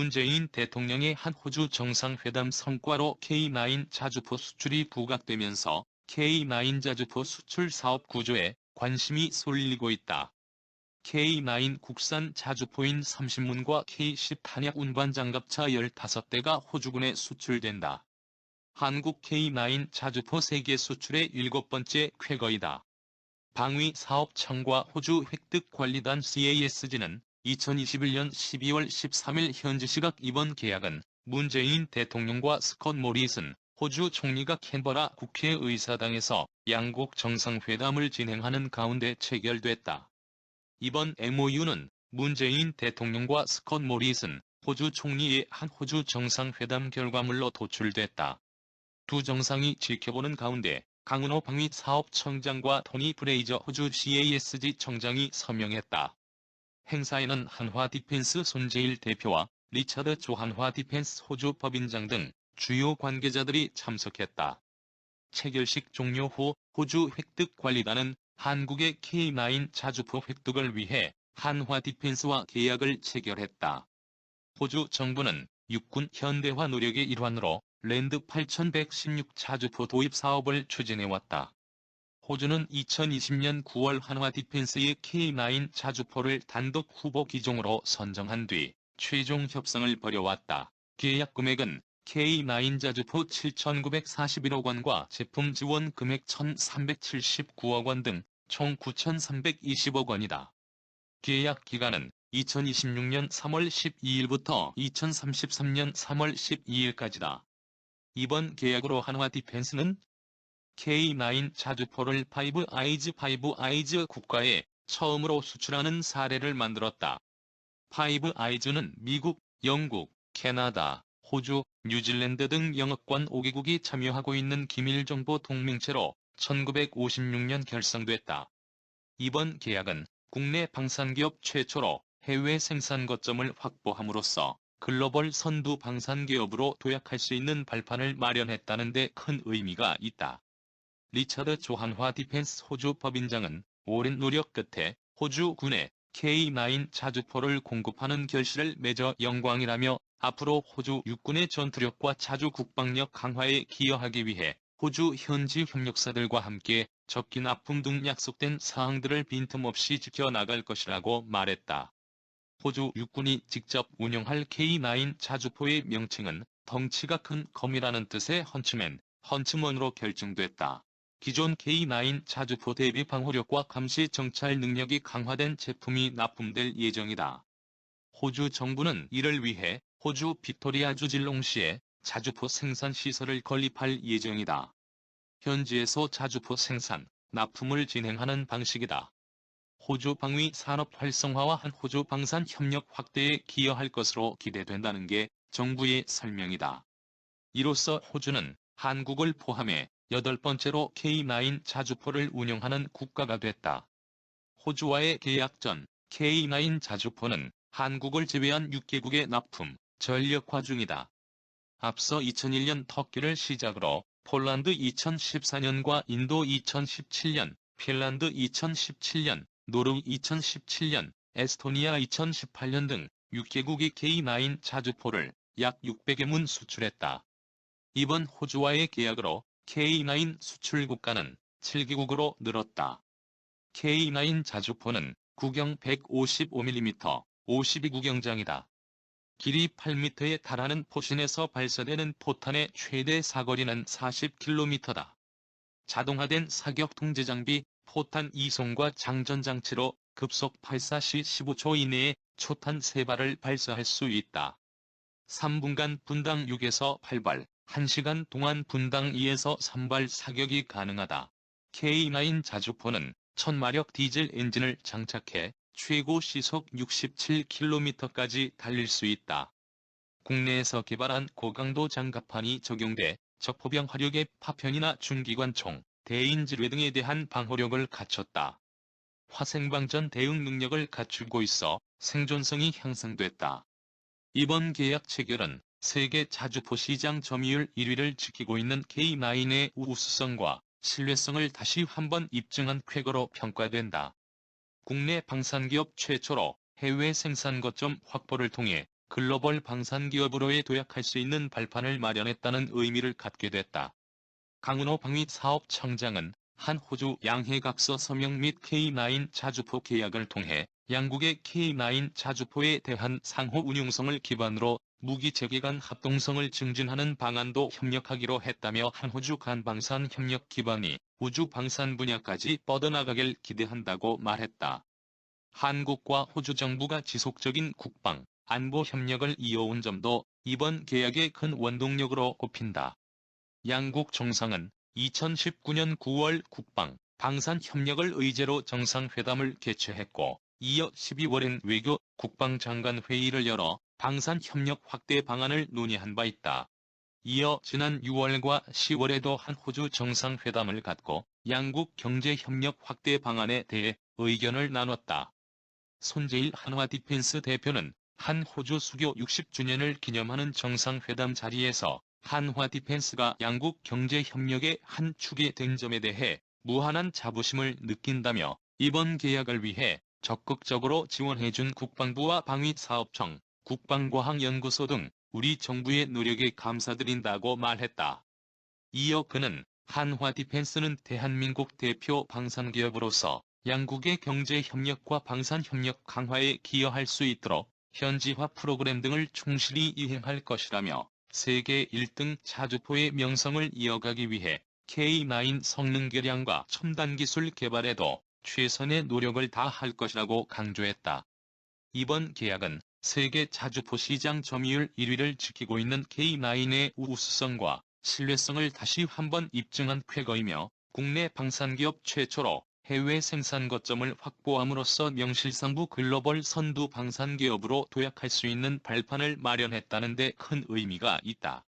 문재인 대통령의 한 호주 정상회담 성과로 K9 자주포 수출이 부각되면서 K9 자주포 수출 사업 구조에 관심이 쏠리고 있다. K9 국산 자주포인 30문과 K10 탄약 운반 장갑차 15대가 호주군에 수출된다. 한국 K9 자주포 세계 수출의 7번째 쾌거이다. 방위사업청과 호주 획득관리단 CASG는 2021년 12월 13일 현지 시각 이번 계약은 문재인 대통령과 스콧 모리슨 호주 총리가 캔버라 국회의사당에서 양국 정상회담을 진행하는 가운데 체결됐다. 이번 MOU는 문재인 대통령과 스콧 모리슨 호주 총리의 한 호주 정상회담 결과물로 도출됐다. 두 정상이 지켜보는 가운데 강은호 방위사업청장과 토니 브레이저 호주 CASG 청장이 서명했다. 행사에는 한화 디펜스 손재일 대표와 리처드 조 한화 디펜스 호주 법인장 등 주요 관계자들이 참석했다. 체결식 종료 후 호주 획득관리단은 한국의 K9 자주포 획득을 위해 한화 디펜스와 계약을 체결했다. 호주 정부는 육군 현대화 노력의 일환으로 랜드 8116 자주포 도입 사업을 추진해왔다. 호주는 2020년 9월 한화 디펜스의 K9 자주포를 단독 후보 기종으로 선정한 뒤 최종 협상을 벌여왔다. 계약 금액은 K9 자주포 7,941억 원과 제품 지원 금액 1,379억 원 등 총 9,320억 원이다. 계약 기간은 2026년 3월 12일부터 2033년 3월 12일까지다. 이번 계약으로 한화 디펜스는 K9 자주포를 파이브 아이즈 국가에 처음으로 수출하는 사례를 만들었다. 파이브 아이즈는 미국, 영국, 캐나다, 호주, 뉴질랜드 등 영어권 5개국이 참여하고 있는 기밀정보 동맹체로 1956년 결성됐다. 이번 계약은 국내 방산기업 최초로 해외 생산 거점을 확보함으로써 글로벌 선두 방산기업으로 도약할 수 있는 발판을 마련했다는 데 큰 의미가 있다. 리처드 조 한화 디펜스 호주 법인장은 오랜 노력 끝에 호주 군에 K9 자주포를 공급하는 결실을 맺어 영광이라며 앞으로 호주 육군의 전투력과 자주 국방력 강화에 기여하기 위해 호주 현지 협력사들과 함께 적기 납품 등 약속된 사항들을 빈틈없이 지켜나갈 것이라고 말했다. 호주 육군이 직접 운영할 K9 자주포의 명칭은 덩치가 큰 검이라는 뜻의 헌츠먼으로 결정됐다. 기존 K9 자주포 대비 방호력과 감시 정찰 능력이 강화된 제품이 납품될 예정이다. 호주 정부는 이를 위해 호주 빅토리아주 질롱시에 자주포 생산 시설을 건립할 예정이다. 현지에서 자주포 생산, 납품을 진행하는 방식이다. 호주 방위 산업 활성화와 한 호주 방산 협력 확대에 기여할 것으로 기대된다는 게 정부의 설명이다. 이로써 호주는 한국을 포함해 8번째로 K9 자주포를 운영하는 국가가 됐다. 호주와의 계약 전 K9 자주포는 한국을 제외한 6개국에 납품, 전력화 중이다. 앞서 2001년 터키를 시작으로 폴란드 2014년과 인도 2017년, 핀란드 2017년, 노르웨이 2017년, 에스토니아 2018년 등 6개국이 K9 자주포를 약 600여 문 수출했다. 이번 호주와의 계약으로 K9 수출 국가는 7개국으로 늘었다. K9 자주포는 구경 155mm, 52구경장이다. 길이 8m에 달하는 포신에서 발사되는 포탄의 최대 사거리는 40km다. 자동화된 사격 통제 장비, 포탄 이송과 장전 장치로 급속 발사 시 15초 이내에 초탄 3발을 발사할 수 있다. 3분간 분당 6에서 8발, 1시간 동안 분당 2에서 3발 사격이 가능하다. K9 자주포는 1000마력 디젤 엔진을 장착해 최고 시속 67km까지 달릴 수 있다. 국내에서 개발한 고강도 장갑판이 적용돼 적포병 화력의 파편이나 중기관총, 대인지뢰 등에 대한 방호력을 갖췄다. 화생방전 대응 능력을 갖추고 있어 생존성이 향상됐다. 이번 계약 체결은 세계 자주포 시장 점유율 1위를 지키고 있는 K9의 우수성과 신뢰성을 다시 한번 입증한 쾌거로 평가된다. 국내 방산기업 최초로 해외 생산 거점 확보를 통해 글로벌 방산기업으로의 도약할 수 있는 발판을 마련했다는 의미를 갖게 됐다. 강은호 방위사업청장은 한 호주 양해각서 서명 및 K9 자주포 계약을 통해 양국의 K9 자주포에 대한 상호 운용성을 기반으로 무기체계 간 합동성을 증진하는 방안도 협력하기로 했다며 한 호주 간 방산 협력 기반이 우주 방산 분야까지 뻗어나가길 기대한다고 말했다. 한국과 호주 정부가 지속적인 국방, 안보 협력을 이어온 점도 이번 계약의 큰 원동력으로 꼽힌다. 양국 정상은 2019년 9월 국방, 방산 협력을 의제로 정상회담을 개최했고, 이어 12월엔 외교, 국방장관 회의를 열어 방산 협력 확대 방안을 논의한 바 있다. 이어 지난 6월과 10월에도 한 호주 정상회담을 갖고 양국 경제협력 확대 방안에 대해 의견을 나눴다. 손재일 한화디펜스 대표는 한 호주 수교 60주년을 기념하는 정상회담 자리에서 한화디펜스가 양국 경제협력의 한 축이 된 점에 대해 무한한 자부심을 느낀다며 이번 계약을 위해 적극적으로 지원해준 국방부와 방위사업청, 국방과학연구소 등 우리 정부의 노력에 감사드린다고 말했다. 이어 그는 한화디펜스는 대한민국 대표 방산기업으로서 양국의 경제협력과 방산협력 강화에 기여할 수 있도록 현지화 프로그램 등을 충실히 이행할 것이라며 세계 1등 자주포의 명성을 이어가기 위해 K9 성능 개량과 첨단 기술 개발에도 최선의 노력을 다할 것이라고 강조했다. 이번 계약은 세계 자주포 시장 점유율 1위를 지키고 있는 K9의 우수성과 신뢰성을 다시 한번 입증한 쾌거이며 국내 방산기업 최초로 해외 생산 거점을 확보함으로써 명실상부 글로벌 선두 방산기업으로 도약할 수 있는 발판을 마련했다는 데 큰 의미가 있다.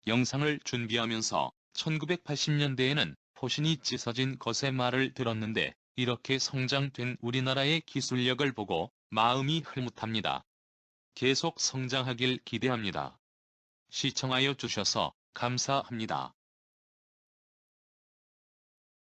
영상을 준비하면서 1980년대에는 포신이 찢어진 것의 말을 들었는데 이렇게 성장된 우리나라의 기술력을 보고 마음이 흐뭇합니다. 계속 성장하길 기대합니다. 시청하여 주셔서 감사합니다.